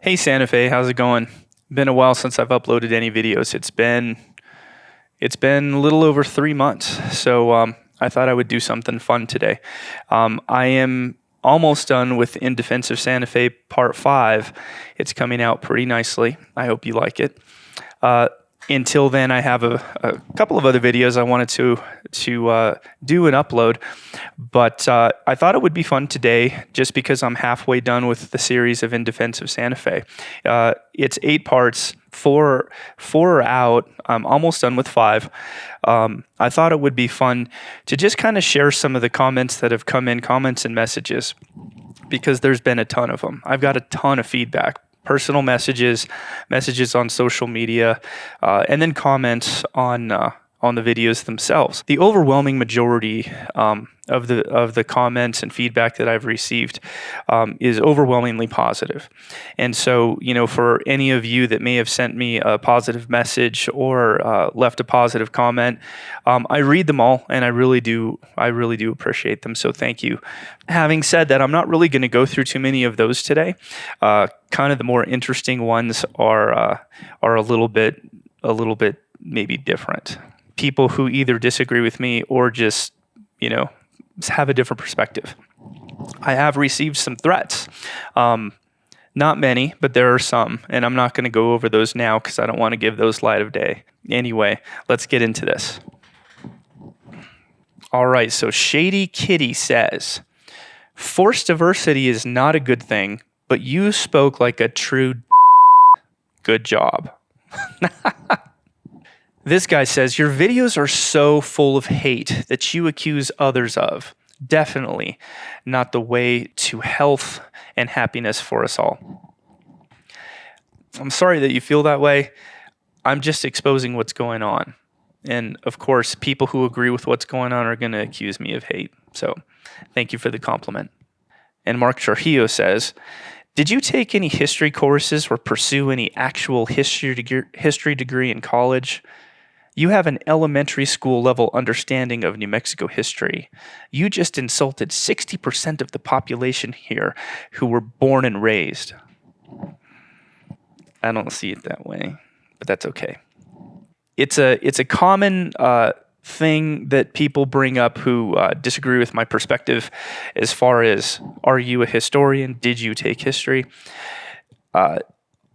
Hey Santa Fe, how's it going? Been a while since I've uploaded any videos. It's been a little over 3 months, so I thought I would do something fun today. I am almost done with In Defense of Santa Fe Part 5. It's coming out pretty nicely. I hope you like it. Until then, I have a couple of other videos I wanted to do and upload, but I thought it would be fun today just because I'm halfway done with the series of In Defense of Santa Fe. It's 8 parts, four are out. I'm almost done with 5. I thought it would be fun to just kind of share some of the comments that have come in, comments and messages, because there's been a ton of them. I've got a ton of feedback. Personal messages on social media, and then comments on the videos themselves. The overwhelming majority of the comments and feedback that I've received is overwhelmingly positive. And so, for any of you that may have sent me a positive message or left a positive comment, I read them all, and I really do appreciate them. So thank you. Having said that, I'm not really going to go through too many of those today. Kind of the more interesting ones are a little bit maybe different. People who either disagree with me or just have a different perspective. I have received some threats. Not many, but there are some, and I'm not going to go over those now because I don't want to give those light of day. Anyway, let's get into this. All right, so Shady Kitty says, forced diversity is not a good thing, but you spoke like a true good job. This guy says, your videos are so full of hate that you accuse others of. Definitely not the way to health and happiness for us all. I'm sorry that you feel that way. I'm just exposing what's going on. And of course, people who agree with what's going on are going to accuse me of hate. So thank you for the compliment. And Mark Trujillo says, did you take any history courses or pursue any actual history degree in college? You have an elementary school level understanding of New Mexico history. You just insulted 60% of the population here who were born and raised. I don't see it that way, but that's okay. It's a common thing that people bring up who disagree with my perspective as far as, are you a historian? Did you take history?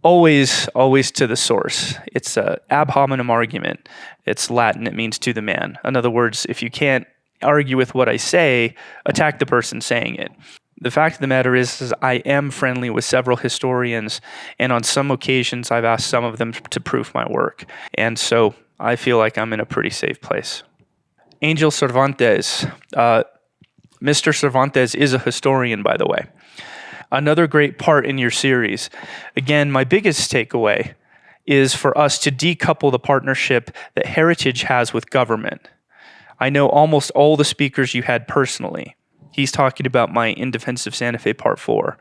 Always to the source. It's a ab hominem argument. It's Latin. It means to the man. In other words, if you can't argue with what I say, attack the person saying it. The fact of the matter is I am friendly with several historians, and on some occasions I've asked some of them to proof my work. And so I feel like I'm in a pretty safe place. Angel Cervantes. Mr. Cervantes is a historian, by the way. Another great part in your series. Again, my biggest takeaway is for us to decouple the partnership that heritage has with government. I know almost all the speakers you had personally. He's talking about my In Defense of Santa Fe Part 4.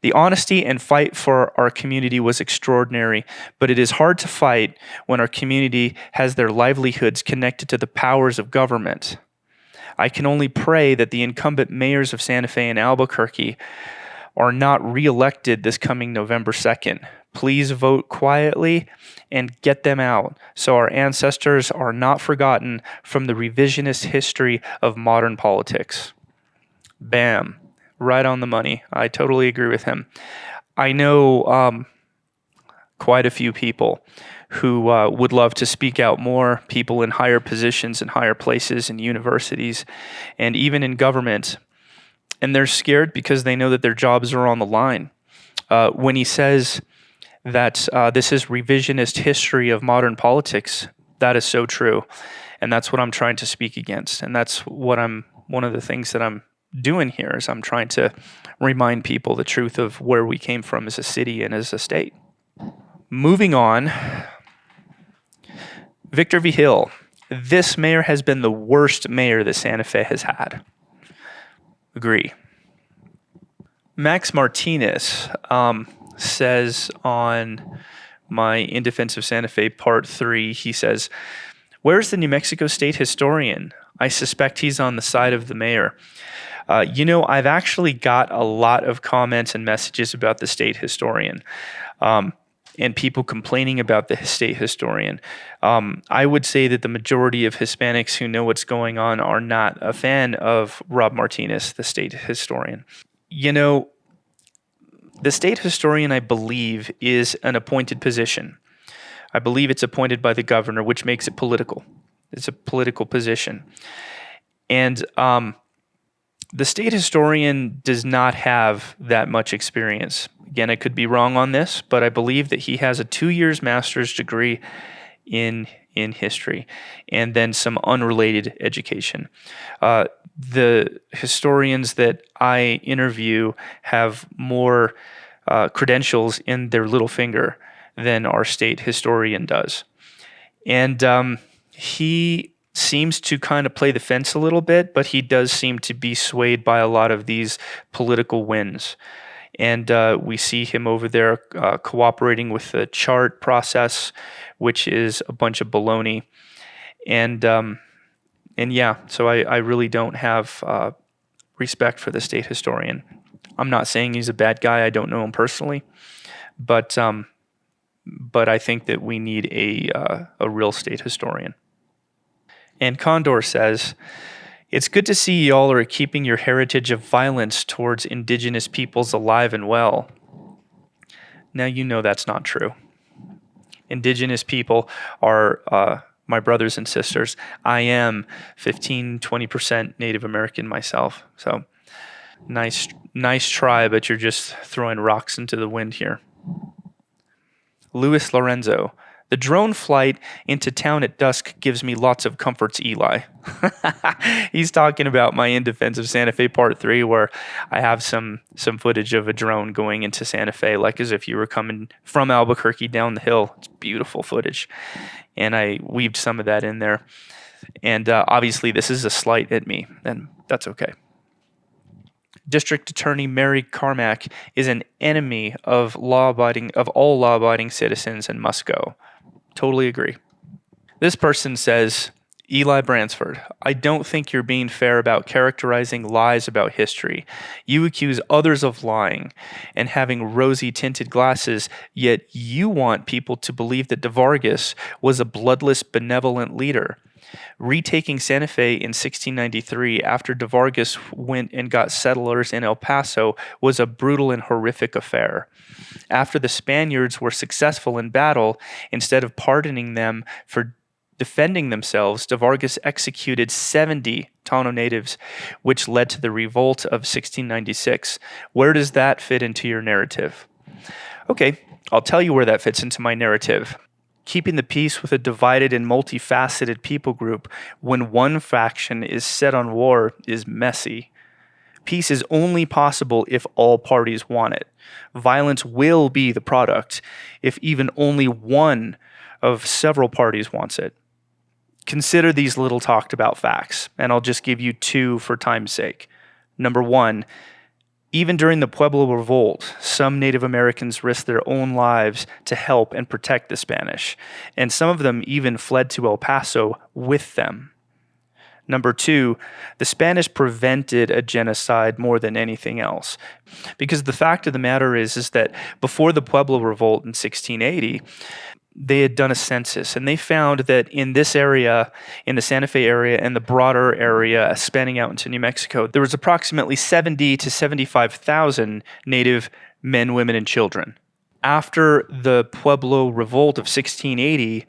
The honesty and fight for our community was extraordinary, but it is hard to fight when our community has their livelihoods connected to the powers of government. I can only pray that the incumbent mayors of Santa Fe and Albuquerque are not reelected this coming November 2nd. Please vote quietly and get them out so our ancestors are not forgotten from the revisionist history of modern politics. Bam. Right on the money. I totally agree with him. I know quite a few people who would love to speak out more, people in higher positions and higher places in universities and even in government. And they're scared because they know that their jobs are on the line. When he says that this is revisionist history of modern politics, that is so true. And that's what I'm trying to speak against. And that's what one of the things that I'm doing here is I'm trying to remind people the truth of where we came from as a city and as a state. Moving on. Victor V. Hill. This mayor has been the worst mayor that Santa Fe has had. Agree. Max Martinez says on my In Defense of Santa Fe Part 3, he says, "Where's the New Mexico State historian? I suspect he's on the side of the mayor." I've actually got a lot of comments and messages about the state historian. And people complaining about the state historian. I would say that the majority of Hispanics who know what's going on are not a fan of Rob Martinez, the state historian. The state historian, I believe, is an appointed position. I believe it's appointed by the governor, which makes it political. It's a political position. And the state historian does not have that much experience. Again, I could be wrong on this, but I believe that he has a 2-year master's degree in history and then some unrelated education. The historians that I interview have more credentials in their little finger than our state historian does. And he seems to kind of play the fence a little bit, but he does seem to be swayed by a lot of these political winds. And we see him over there cooperating with the chart process, which is a bunch of baloney. And yeah, so I really don't have respect for the state historian. I'm not saying he's a bad guy. I don't know him personally, but I think that we need a real state historian. And Condor says, "It's good to see y'all are keeping your heritage of violence towards indigenous peoples alive and well." Now, that's not true. Indigenous people are my brothers and sisters. I am 15-20% Native American myself. So nice try, but you're just throwing rocks into the wind here. Luis Lorenzo. "The drone flight into town at dusk gives me lots of comforts, Eli." He's talking about my In Defense of Santa Fe Part 3, where I have some footage of a drone going into Santa Fe, like as if you were coming from Albuquerque down the hill. It's beautiful footage. And I weaved some of that in there. And obviously this is a slight at me, and that's okay. District Attorney Mary Carmack is an enemy of all law-abiding citizens and must go. Totally agree. This person says, "Eli Bransford, I don't think you're being fair about characterizing lies about history. You accuse others of lying and having rosy-tinted glasses, yet you want people to believe that de Vargas was a bloodless, benevolent leader. Retaking Santa Fe in 1693 after de Vargas went and got settlers in El Paso was a brutal and horrific affair. After the Spaniards were successful in battle, instead of pardoning them for defending themselves, de Vargas executed 70 Tano natives, which led to the revolt of 1696. Where does that fit into your narrative?" Okay, I'll tell you where that fits into my narrative. Keeping the peace with a divided and multifaceted people group when one faction is set on war is messy. Peace is only possible if all parties want it. Violence will be the product if even only one of several parties wants it. Consider these little talked about facts, and I'll just give you 2 for time's sake. Number 1, even during the Pueblo Revolt, some Native Americans risked their own lives to help and protect the Spanish, and some of them even fled to El Paso with them. Number 2, the Spanish prevented a genocide more than anything else. Because the fact of the matter is that before the Pueblo Revolt in 1680, they had done a census, and they found that in this area, in the Santa Fe area and the broader area spanning out into New Mexico, there was approximately 70 to 75,000 Native men, women, and children. After the Pueblo Revolt of 1680,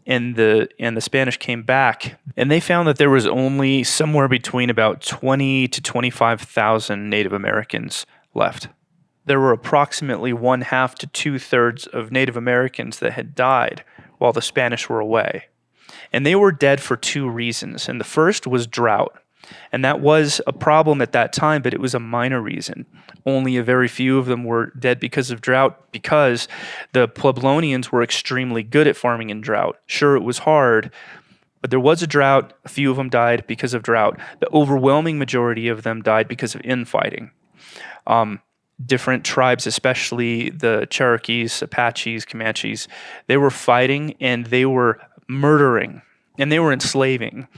and the Spanish came back, and they found that there was only somewhere between about 20 to 25,000 Native Americans left. There were approximately 1/2 to 2/3 of Native Americans that had died while the Spanish were away. And they were dead for 2 reasons. And the first was drought. And that was a problem at that time, but it was a minor reason. Only a very few of them were dead because of drought, because the Pueblonians were extremely good at farming in drought. Sure, it was hard, but there was a drought. A few of them died because of drought. The overwhelming majority of them died because of infighting. Different tribes, especially the Cherokees, Apaches, Comanches, they were fighting and they were murdering and they were enslaving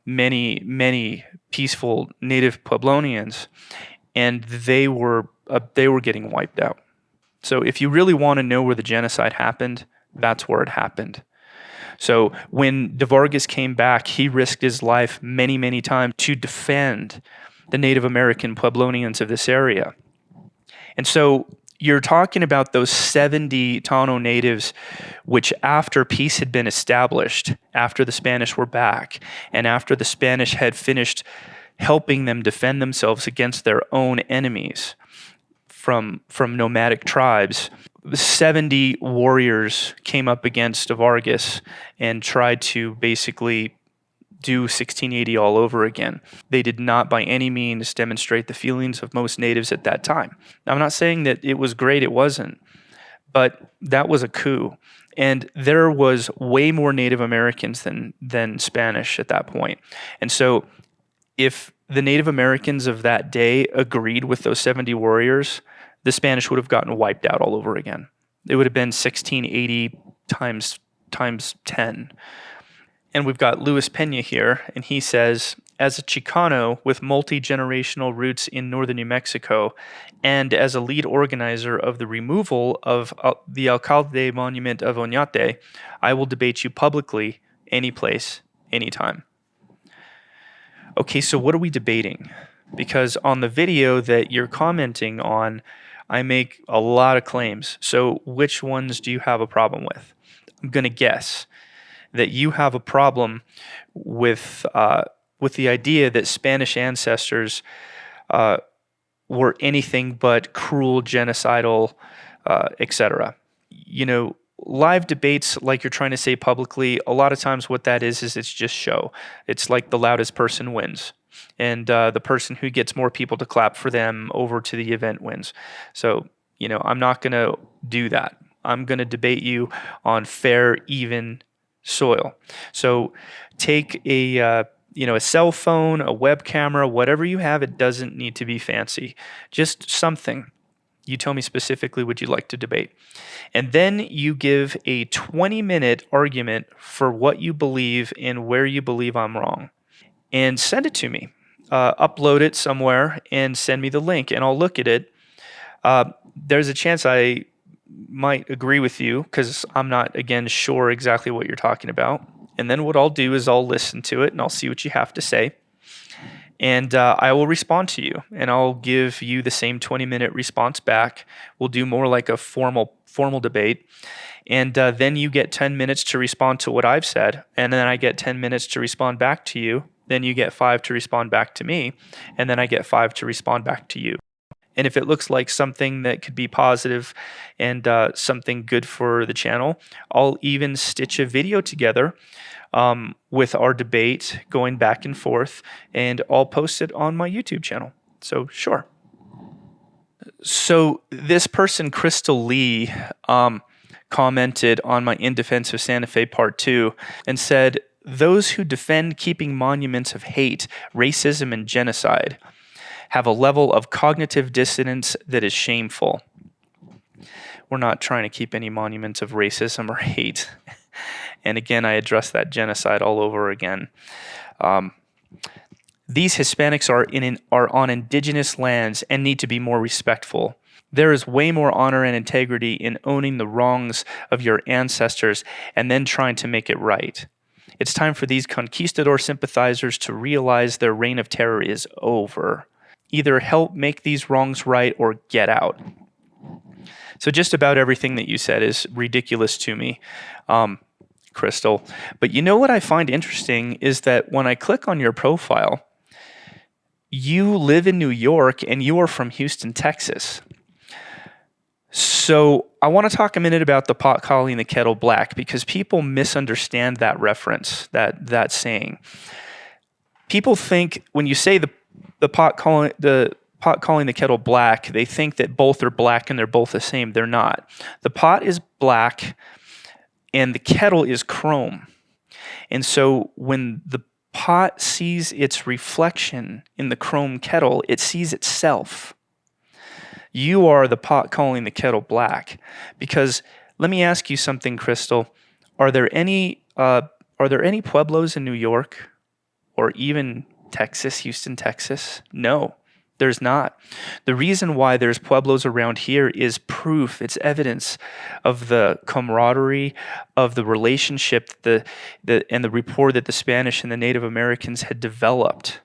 many peaceful native Pueblonians, and they were getting wiped out. So if you really want to know where the genocide happened, that's where it happened. So when de Vargas came back, he risked his life many times to defend the Native American Pueblonians of this area. And so you're talking about those 70 Tano natives, which after peace had been established, after the Spanish were back, and after the Spanish had finished helping them defend themselves against their own enemies from nomadic tribes, 70 warriors came up against de Vargas and tried to basically do 1680 all over again. They did not by any means demonstrate the feelings of most natives at that time. Now, I'm not saying that it was great, it wasn't, but that was a coup. And there was way more Native Americans than Spanish at that point. And so if the Native Americans of that day agreed with those 70 warriors, the Spanish would have gotten wiped out all over again. It would have been 1680 times 10. And we've got Luis Pena here, and he says, as a Chicano with multi-generational roots in northern New Mexico, and as a lead organizer of the removal of the Alcalde Monument of Oñate, I will debate you publicly, any place, anytime. Okay, so what are we debating? Because on the video that you're commenting on, I make a lot of claims. So which ones do you have a problem with? I'm going to guess that you have a problem with the idea that Spanish ancestors were anything but cruel, genocidal, etc. You know, live debates, like you're trying to say publicly, a lot of times what that is it's just show. It's like the loudest person wins. And the person who gets more people to clap for them over to the event wins. So, you know, I'm not going to do that. I'm going to debate you on fair, even soil. So take a cell phone, a web camera, whatever you have. It doesn't need to be fancy. Just something. You tell me specifically what you'd like to debate. And then you give a 20-minute argument for what you believe and where you believe I'm wrong. And send it to me. Upload it somewhere and send me the link, and I'll look at it. There's a chance I might agree with you because I'm not, again, sure exactly what you're talking about. And then what I'll do is I'll listen to it and I'll see what you have to say. And I will respond to you, and I'll give you the same 20-minute response back. We'll do more like a formal debate. And then you get 10 minutes to respond to what I've said, and then I get 10 minutes to respond back to you. Then you get 5 to respond back to me, and then I get 5 to respond back to you. And if it looks like something that could be positive and something good for the channel, I'll even stitch a video together with our debate going back and forth, and I'll post it on my YouTube channel. So sure. So this person, Crystal Lee, commented on my In Defense of Santa Fe Part 2 and said, those who defend keeping monuments of hate, racism, and genocide have a level of cognitive dissonance that is shameful. We're not trying to keep any monuments of racism or hate. And again, I address that genocide all over again. These Hispanics are on indigenous lands and need to be more respectful. There is way more honor and integrity in owning the wrongs of your ancestors and then trying to make it right. It's time for these conquistador sympathizers to realize their reign of terror is over. Either help make these wrongs right or get out. So just about everything that you said is ridiculous to me, Crystal. But you know what I find interesting is that when I click on your profile, you live in New York and you are from Houston, Texas. So I want to talk a minute about the pot calling the kettle black because people misunderstand that reference, that saying. People think when you say the pot calling the kettle black, they think that both are black and they're both the same. They're not. The pot is black and the kettle is chrome. And so when the pot sees its reflection in the chrome kettle, it sees itself. You are the pot calling the kettle black. Because let me ask you something, Crystal. Are there any pueblos in New York or even Texas, Houston, Texas? No, there's not. The reason why there's pueblos around here is proof. It's evidence of the camaraderie, of the relationship and the rapport that the Spanish and the Native Americans had developed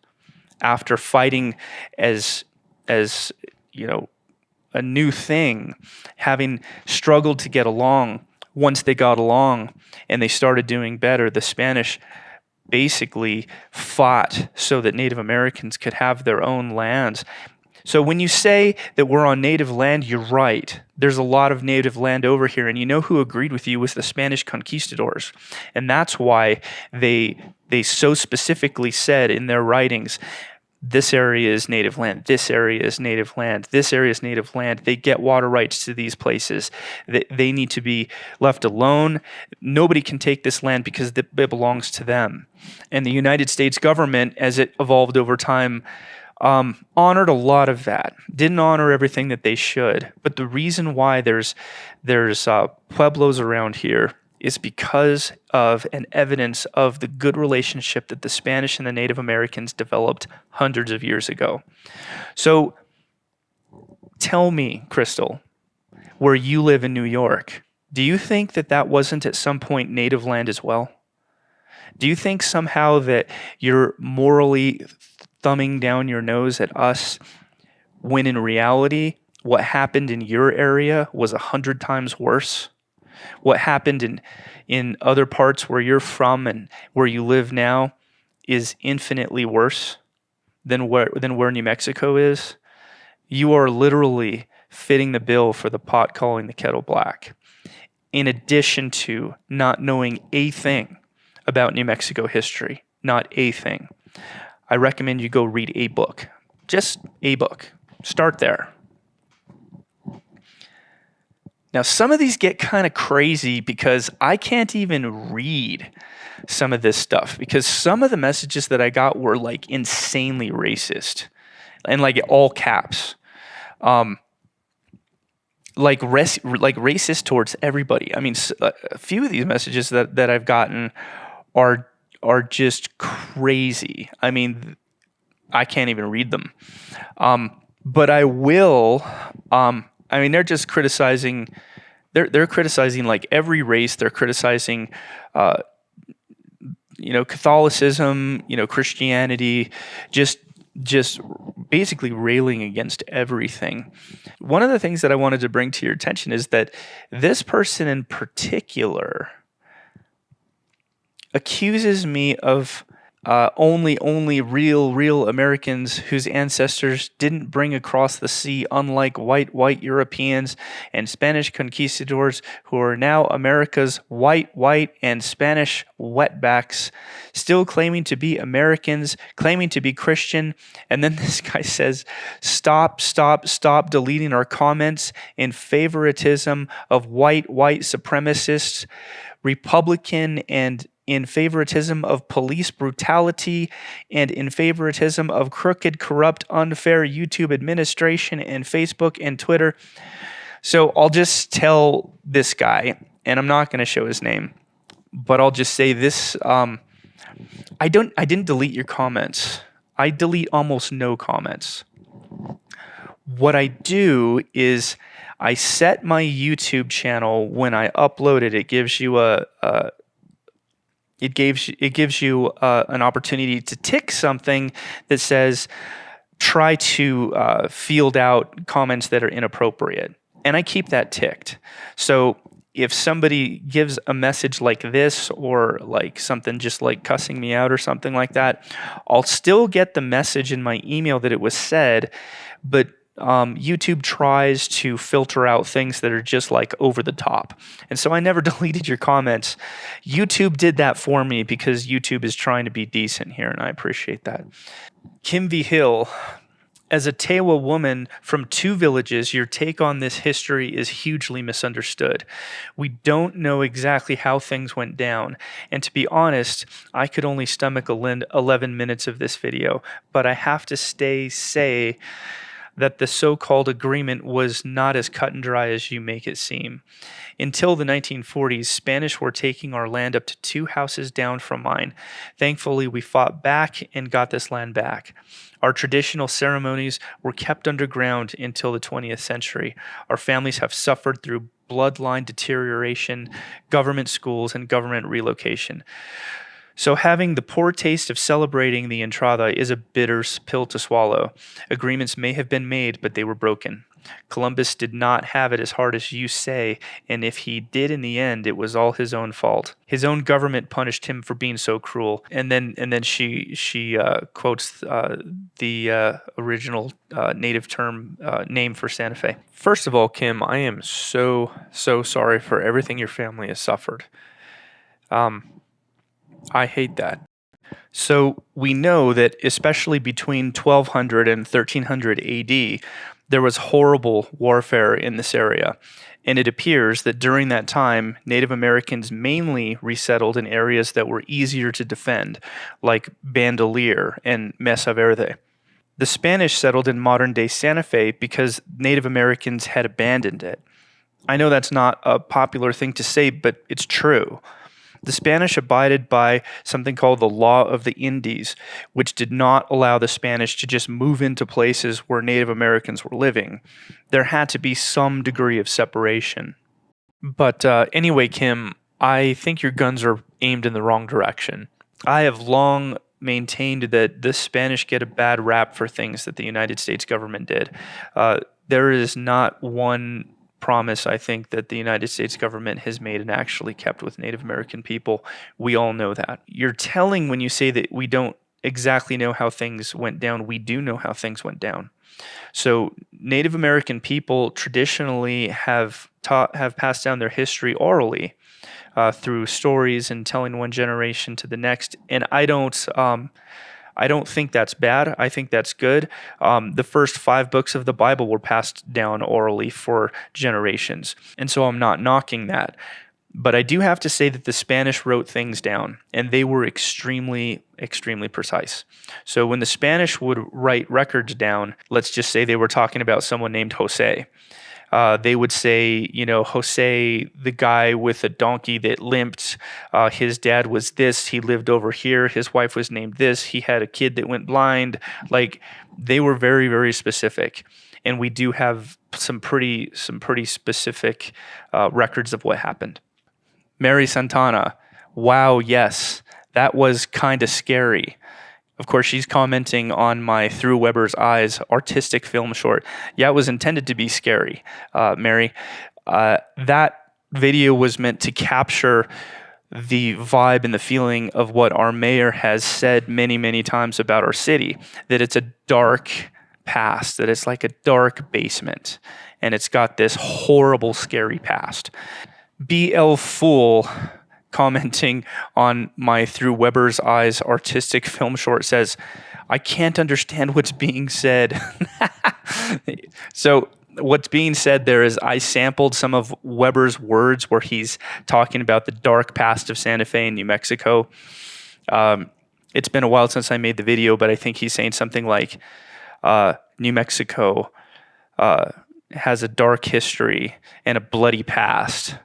after fighting as a new thing, having struggled to get along. Once they got along and they started doing better, the Spanish basically fought so that Native Americans could have their own lands. So when you say that we're on native land, you're right. There's a lot of native land over here, and you know who agreed with you was the Spanish conquistadors. And that's why they so specifically said in their writings, this area is native land, this area is native land, this area is native land. They get water rights to these places. They need to be left alone. Nobody can take this land because it belongs to them. And the United States government, as it evolved over time, honored a lot of that. Didn't honor everything that they should. But the reason why there's pueblos around here is because of an evidence of the good relationship that the Spanish and the Native Americans developed hundreds of years ago. So tell me, Crystal, where you live in New York, do you think that wasn't at some point native land as well? Do you think somehow that you're morally thumbing down your nose at us when in reality what happened in your area was 100 times worse? What happened in other parts where you're from and where you live now is infinitely worse than where New Mexico is. You are literally fitting the bill for the pot calling the kettle black. In addition to not knowing a thing about New Mexico history, not a thing. I recommend you go read a book. Just a book. Start there. Now, some of these get kind of crazy because I can't even read some of this stuff because some of the messages that I got were like insanely racist and like all caps. Like racist towards everybody. I mean, a few of these messages that I've gotten are just crazy. I mean, I can't even read them. But I will. I mean, they're just criticizing. They're criticizing like every race. They're criticizing, Catholicism, Christianity, just basically railing against everything. One of the things that I wanted to bring to your attention is that this person in particular accuses me of only real Americans whose ancestors didn't bring across the sea, unlike white Europeans and Spanish conquistadors who are now America's white and Spanish wetbacks, still claiming to be Americans, claiming to be Christian. And then this guy says, stop deleting our comments in favoritism of white supremacists, Republican, and in favoritism of police brutality, and in favoritism of crooked, corrupt, unfair YouTube administration and Facebook and Twitter. So I'll just tell this guy, and I'm not going to show his name, but I'll just say this. I didn't delete your comments. I delete almost no comments. What I do is I set my YouTube channel when I upload it. It gives you an opportunity to tick something that says try to field out comments that are inappropriate, and I keep that ticked. So if somebody gives a message like this or like something just like cussing me out or something like that, I'll still get the message in my email that it was said, but YouTube tries to filter out things that are just like over the top. And so I never deleted your comments. YouTube did that for me because YouTube is trying to be decent here, and I appreciate that. Kim V. Hill, as a Tewa woman from 2 villages, your take on this history is hugely misunderstood. We don't know exactly how things went down, and to be honest, I could only stomach 11 minutes of this video, but I have to say that the so-called agreement was not as cut and dry as you make it seem. Until the 1940s, Spanish were taking our land up to 2 houses down from mine. Thankfully, we fought back and got this land back. Our traditional ceremonies were kept underground until the 20th century. Our families have suffered through bloodline deterioration, government schools, and government relocation. So having the poor taste of celebrating the Entrada is a bitter pill to swallow. Agreements may have been made, but they were broken. Columbus did not have it as hard as you say, and if he did in the end, it was all his own fault. His own government punished him for being so cruel. And then she quotes the original native term name for Santa Fe. First of all, Kim, I am so sorry for everything your family has suffered. I hate that. So we know that especially between 1200 and 1300 AD, there was horrible warfare in this area. And it appears that during that time, Native Americans mainly resettled in areas that were easier to defend, like Bandelier and Mesa Verde. The Spanish settled in modern-day Santa Fe because Native Americans had abandoned it. I know that's not a popular thing to say, but it's true. The Spanish abided by something called the Law of the Indies, which did not allow the Spanish to just move into places where Native Americans were living. There had to be some degree of separation. But anyway, Kim, I think your guns are aimed in the wrong direction. I have long maintained that the Spanish get a bad rap for things that the United States government did. There is not one promise, I think, that the United States government has made and actually kept with Native American people. We all know that. You're telling when you say that we don't exactly know how things went down. We do know how things went down. So Native American people traditionally have passed down their history orally through stories and telling one generation to the next. And I don't think that's bad. I think that's good. The first 5 books of the Bible were passed down orally for generations. And so I'm not knocking that. But I do have to say that the Spanish wrote things down, and they were extremely, extremely precise. So when the Spanish would write records down, let's just say they were talking about someone named Jose. They would say, Jose, the guy with a donkey that limped, his dad was this, he lived over here, his wife was named this, he had a kid that went blind. Like, they were very, very specific. And we do have some pretty specific records of what happened. Mary Santana, wow, yes, that was kind of scary. Of course, she's commenting on my Through Weber's Eyes artistic film short. Yeah, it was intended to be scary, Mary. That video was meant to capture the vibe and the feeling of what our mayor has said many, many times about our city, that it's a dark past, that it's like a dark basement, and it's got this horrible, scary past. BL Fool, commenting on my Through Weber's Eyes artistic film short, says, I can't understand what's being said. So what's being said there is I sampled some of Weber's words where he's talking about the dark past of Santa Fe in New Mexico. It's been a while since I made the video, but I think he's saying something like New Mexico has a dark history and a bloody past.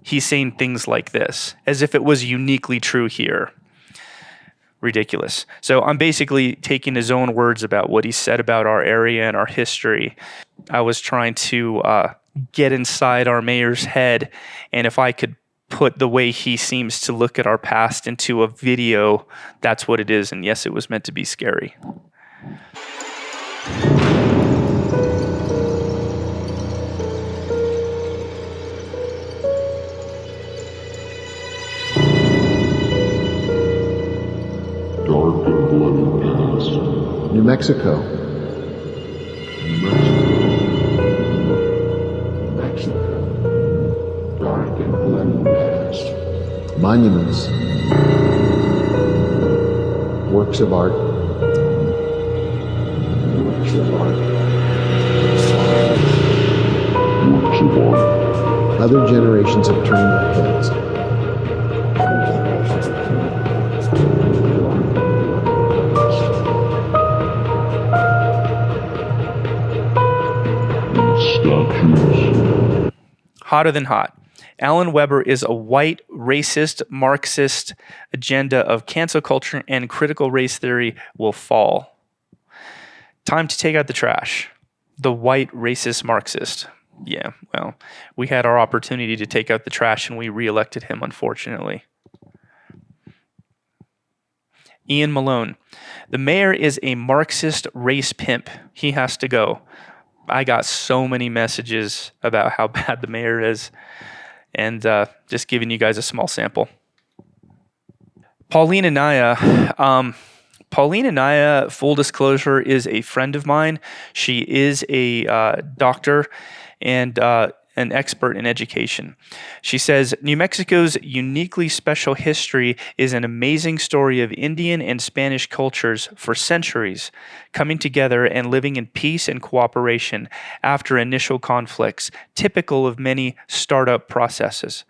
He's saying things like this, as if it was uniquely true here. Ridiculous. So I'm basically taking his own words about what he said about our area and our history. I was trying to get inside our mayor's head, and if I could put the way he seems to look at our past into a video, that's what it is. And yes, it was meant to be scary. Dark and bloody past. New Mexico. Mexico, dark and bloody past. Monuments, works of art, works of art, works of art. Other generations have turned their heads. Statues. Hotter than hot. Alan Weber is a white, racist, Marxist agenda of cancel culture and critical race theory will fall. Time to take out the trash. The white, racist Marxist. Yeah, well, we had our opportunity to take out the trash and we reelected him, unfortunately. Ian Malone. The mayor is a Marxist race pimp. He has to go. I got so many messages about how bad the mayor is, and just giving you guys a small sample. Pauline Anaya, full disclosure, is a friend of mine. She is a doctor and an expert in education. She says, New Mexico's uniquely special history is an amazing story of Indian and Spanish cultures for centuries, coming together and living in peace and cooperation after initial conflicts, typical of many startup processes.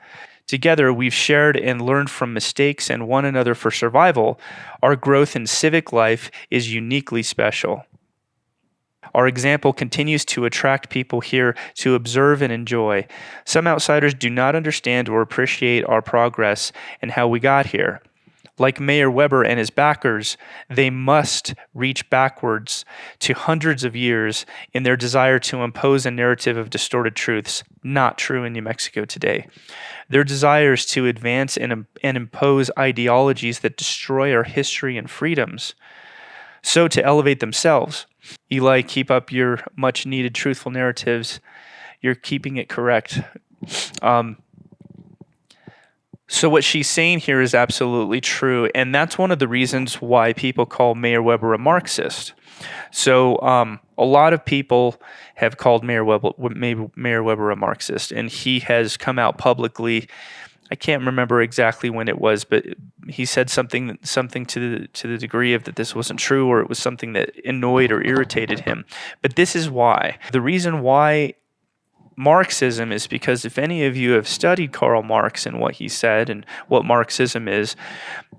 Together, we've shared and learned from mistakes and one another for survival. Our growth in civic life is uniquely special. Our example continues to attract people here to observe and enjoy. Some outsiders do not understand or appreciate our progress and how we got here. Like Mayor Weber and his backers, they must reach backwards to hundreds of years in their desire to impose a narrative of distorted truths, not true in New Mexico today. Their desires to advance and impose ideologies that destroy our history and freedoms. So to elevate themselves. Eli, keep up your much-needed truthful narratives. You're keeping it correct. So what she's saying here is absolutely true, and that's one of the reasons why people call Mayor Weber a Marxist. So a lot of people have called Mayor Weber a Marxist, and he has come out publicly. I can't remember exactly when it was, but he said something to the degree of that this wasn't true, or it was something that annoyed or irritated him. But this is why. The reason why Marxism is because if any of you have studied Karl Marx and what he said and what Marxism is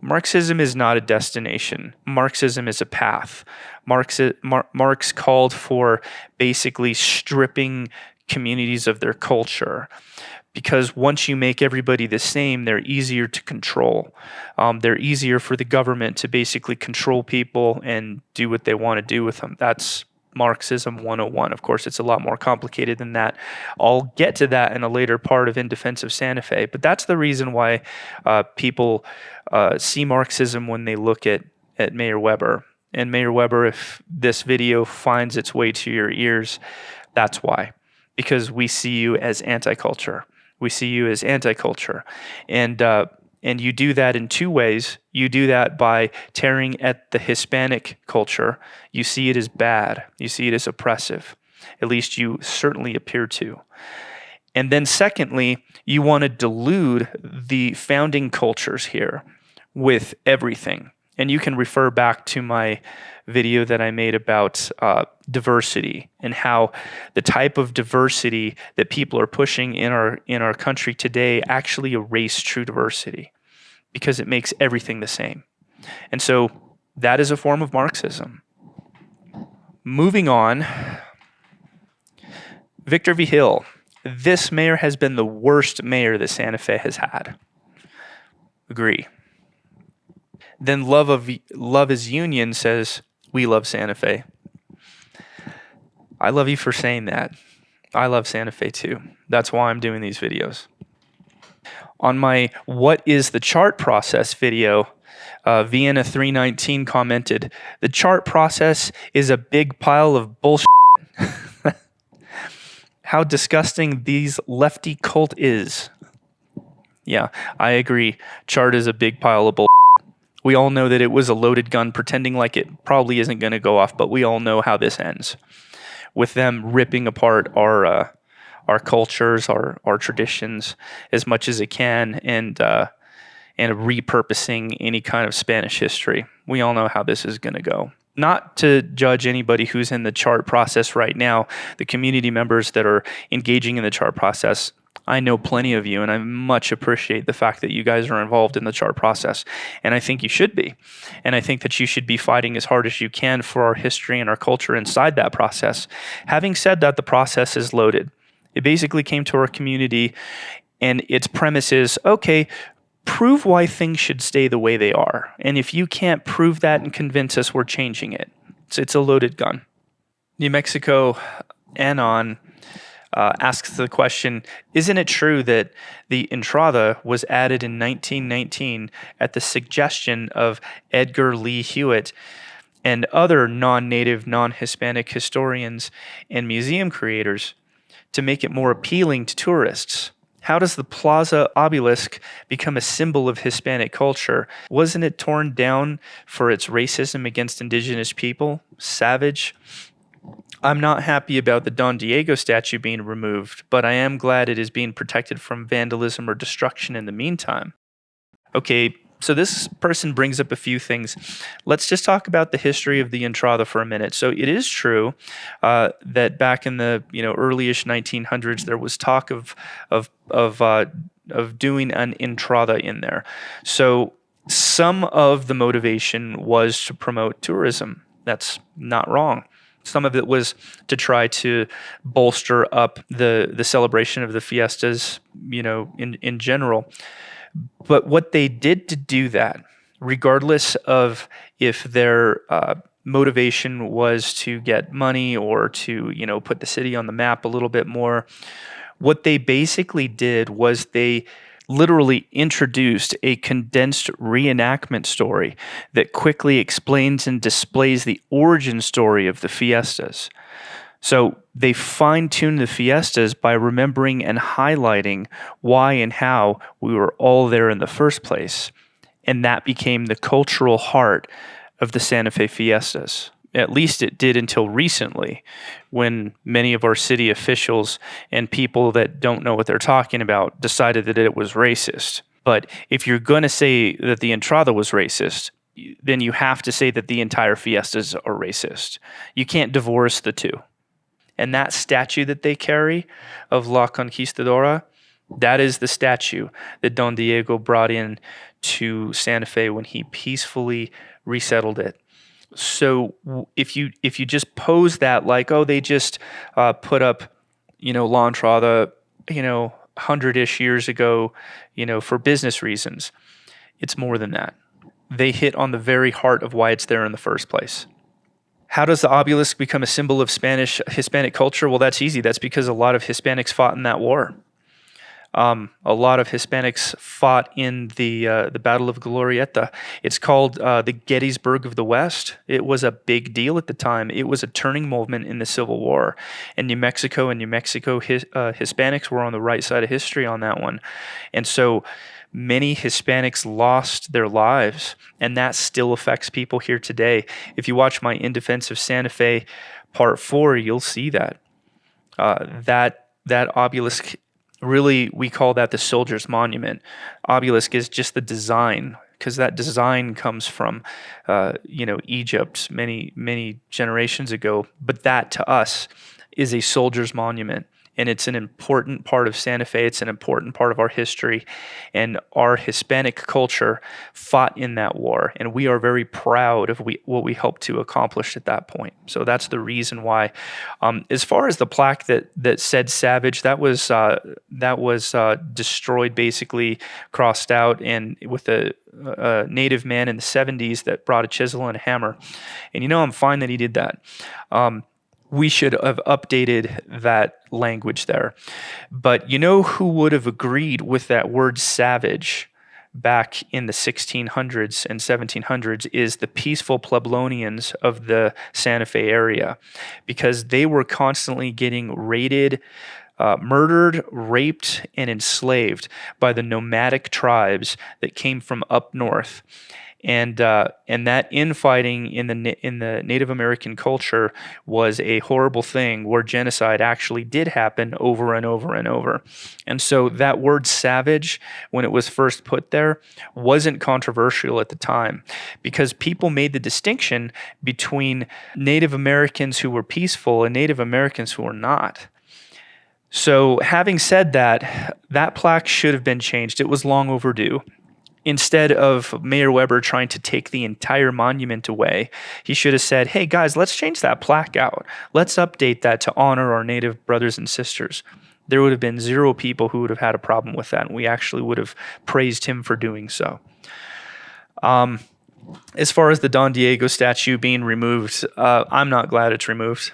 not a destination. Marxism is a path. Marx called for basically stripping communities of their culture. Because once you make everybody the same, they're easier to control. They're easier for the government to basically control people and do what they want to do with them. That's Marxism 101. Of course, it's a lot more complicated than that. I'll get to that in a later part of In Defense of Santa Fe. But that's the reason why people see Marxism when they look at Mayor Weber. And Mayor Weber, if this video finds its way to your ears, that's why. Because we see you as anti-culture. We see you as anti-culture. And you do that in two ways. You do that by tearing at the Hispanic culture. You see it as bad. You see it as oppressive. At least you certainly appear to. And then secondly, you want to delude the founding cultures here with everything. And you can refer back to my video that I made about diversity and how the type of diversity that people are pushing in our country today actually erase true diversity because it makes everything the same. And so that is a form of Marxism. Moving on, Victor V. Hill. This mayor has been the worst mayor that Santa Fe has had. Agree. Then Love is Union says, we love Santa Fe. I love you for saying that. I love Santa Fe too. That's why I'm doing these videos. On my What is the Chart Process video, Vienna 319 commented, the chart process is a big pile of bullshit. How disgusting these lefty cult is. Yeah, I agree. Chart is a big pile of bullshit. We all know that it was a loaded gun pretending like it probably isn't going to go off, but we all know how this ends. with them ripping apart our cultures, our traditions as much as it can, and repurposing any kind of Spanish history. We all know how this is going to go. Not to judge anybody who's in the chart process right now, the community members that are engaging in the chart process. I know plenty of you, and I much appreciate the fact that you guys are involved in the chart process. And I think you should be. And I think that you should be fighting as hard as you can for our history and our culture inside that process. Having said that, the process is loaded. It basically came to our community, and its premise is, okay, prove why things should stay the way they are. And if you can't prove that and convince us, we're changing it. It's a loaded gun. New Mexico Anon asks the question, isn't it true that the Entrada was added in 1919 at the suggestion of Edgar Lee Hewitt and other non-native, non-Hispanic historians and museum creators to make it more appealing to tourists? How does the Plaza Obelisk become a symbol of Hispanic culture? Wasn't it torn down for its racism against indigenous people? Savage. I'm not happy about the Don Diego statue being removed, but I am glad it is being protected from vandalism or destruction in the meantime. Okay, so this person brings up a few things. Let's just talk about the history of the Entrada for a minute. So it is true that back in the early-ish 1900s, there was talk of doing an Entrada in there. So some of the motivation was to promote tourism. That's not wrong. Some of it was to try to bolster up the celebration of the fiestas, in general. But what they did to do that, regardless of if their motivation was to get money or to, put the city on the map a little bit more, what they basically did was they literally introduced a condensed reenactment story that quickly explains and displays the origin story of the fiestas. So they fine-tuned the fiestas by remembering and highlighting why and how we were all there in the first place. And that became the cultural heart of the Santa Fe fiestas. At least it did until recently, when many of our city officials and people that don't know what they're talking about decided that it was racist. But if you're going to say that the Entrada was racist, then you have to say that the entire fiestas are racist. You can't divorce the two. And that statue that they carry of La Conquistadora, that is the statue that Don Diego brought in to Santa Fe when he peacefully resettled it. So if you just pose that like, oh, they just put up, La Entrada, 100-ish years ago, for business reasons, it's more than that. They hit on the very heart of why it's there in the first place. How does the obelisk become a symbol of Hispanic culture? Well, that's easy. That's because a lot of Hispanics fought in that war. A lot of Hispanics fought in the Battle of Glorieta. It's called the Gettysburg of the West. It was a big deal at the time. It was a turning moment in the Civil War. And New Mexico Hispanics were on the right side of history on that one. And so many Hispanics lost their lives, and that still affects people here today. If you watch my In Defense of Santa Fe Part 4, you'll see that. That obelisk, really, we call that the Soldier's Monument. Obelisk is just the design, because that design comes from, Egypt many generations ago. But that, to us, is a soldier's monument. And it's an important part of Santa Fe. It's an important part of our history. And our Hispanic culture fought in that war. And we are very proud of what we helped to accomplish at that point. So that's the reason why. As far as the plaque that said Savage, that was destroyed, basically crossed out, and with a native man in the 70s that brought a chisel and a hammer. And I'm fine that he did that. We should have updated that language there. But who would have agreed with that word savage back in the 1600s and 1700s is the peaceful Pueblonians of the Santa Fe area, because they were constantly getting raided, murdered, raped, and enslaved by the nomadic tribes that came from up north. And that infighting in the Native American culture was a horrible thing, where genocide actually did happen over and over and over. And so that word savage, when it was first put there, wasn't controversial at the time, because people made the distinction between Native Americans who were peaceful and Native Americans who were not. So having said that, that plaque should have been changed. It was long overdue. Instead of Mayor Weber trying to take the entire monument away, he should have said, hey guys, let's change that plaque out. Let's update that to honor our Native brothers and sisters. There would have been zero people who would have had a problem with that, and we actually would have praised him for doing so. As far as the Don Diego statue being removed, I'm not glad it's removed.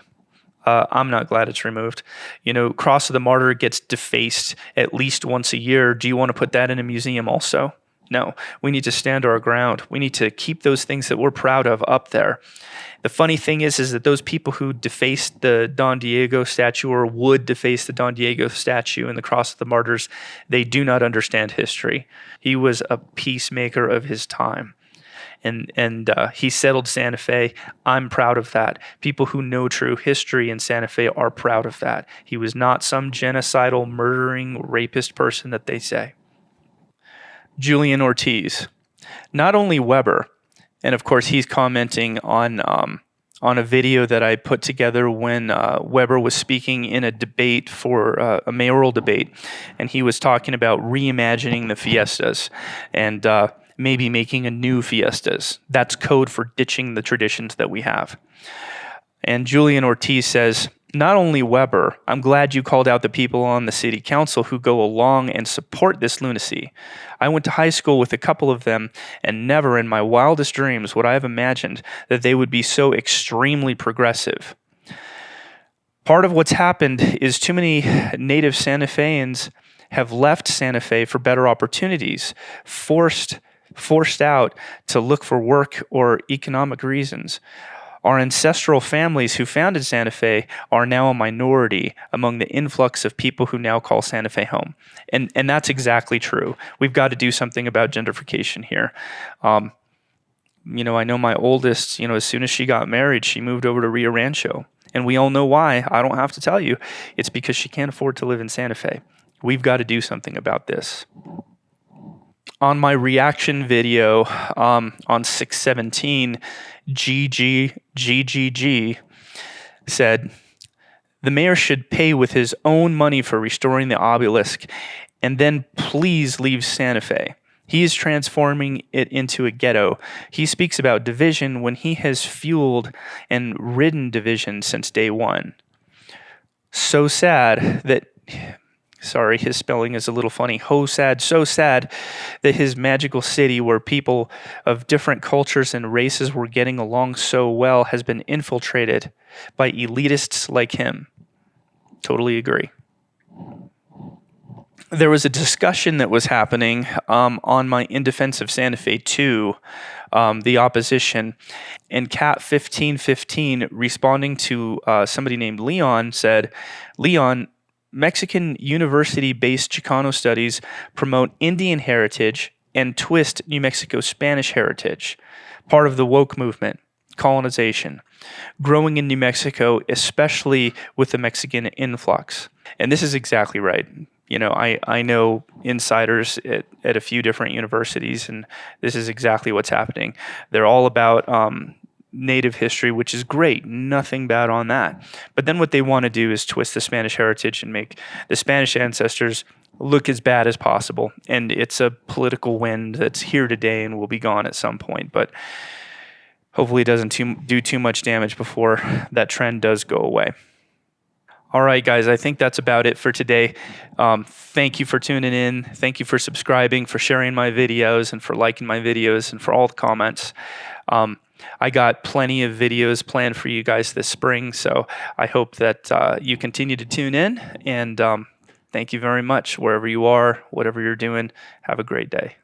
You know, Cross of the Martyr gets defaced at least once a year. Do you want to put that in a museum also? No, we need to stand our ground. We need to keep those things that we're proud of up there. The funny thing is that those people who defaced the Don Diego statue, or would deface the Don Diego statue and the Cross of the Martyrs, they do not understand history. He was a peacemaker of his time. And he settled Santa Fe. I'm proud of that. People who know true history in Santa Fe are proud of that. He was not some genocidal, murdering, rapist person that they say. Julian Ortiz. Not only Weber, and of course he's commenting on a video that I put together when Weber was speaking in a debate for a mayoral debate, and he was talking about reimagining the fiestas and maybe making a new fiestas. That's code for ditching the traditions that we have. And Julian Ortiz says, not only Weber, I'm glad you called out the people on the city council who go along and support this lunacy. I went to high school with a couple of them, and never in my wildest dreams would I have imagined that they would be so extremely progressive. Part of what's happened is too many native Santa Feans have left Santa Fe for better opportunities, forced out to look for work or economic reasons. Our ancestral families who founded Santa Fe are now a minority among the influx of people who now call Santa Fe home. And that's exactly true. We've got to do something about gentrification here. You know, I know my oldest, you know, as soon as she got married, she moved over to Rio Rancho. And we all know why. I don't have to tell you. It's because she can't afford to live in Santa Fe. We've got to do something about this. On my reaction video on 6/17, GGGGG said, the mayor should pay with his own money for restoring the obelisk, and then please leave Santa Fe. He is transforming it into a ghetto. He speaks about division when he has fueled and ridden division since day one. So sad that... Sorry, his spelling is a little funny. So sad that his magical city, where people of different cultures and races were getting along so well, has been infiltrated by elitists like him. Totally agree. There was a discussion that was happening on my In Defense of Santa Fe 2, the opposition, and Cat 1515, responding to somebody named Leon, said, Leon, Mexican university-based Chicano studies promote Indian heritage and twist New Mexico Spanish heritage, part of the woke movement, colonization, growing in New Mexico, especially with the Mexican influx. And this is exactly right. You know, I know insiders at a few different universities, and this is exactly what's happening. They're all about Native history, which is great, nothing bad on that. But then what they want to do is twist the Spanish heritage and make the Spanish ancestors look as bad as possible. And it's a political wind that's here today and will be gone at some point. But hopefully it doesn't do too much damage before that trend does go away. All right, guys, I think that's about it for today. Thank you for tuning in. Thank you for subscribing, for sharing my videos, and for liking my videos, and for all the comments. I got plenty of videos planned for you guys this spring, so I hope that you continue to tune in, and thank you very much. Wherever you are, whatever you're doing, have a great day.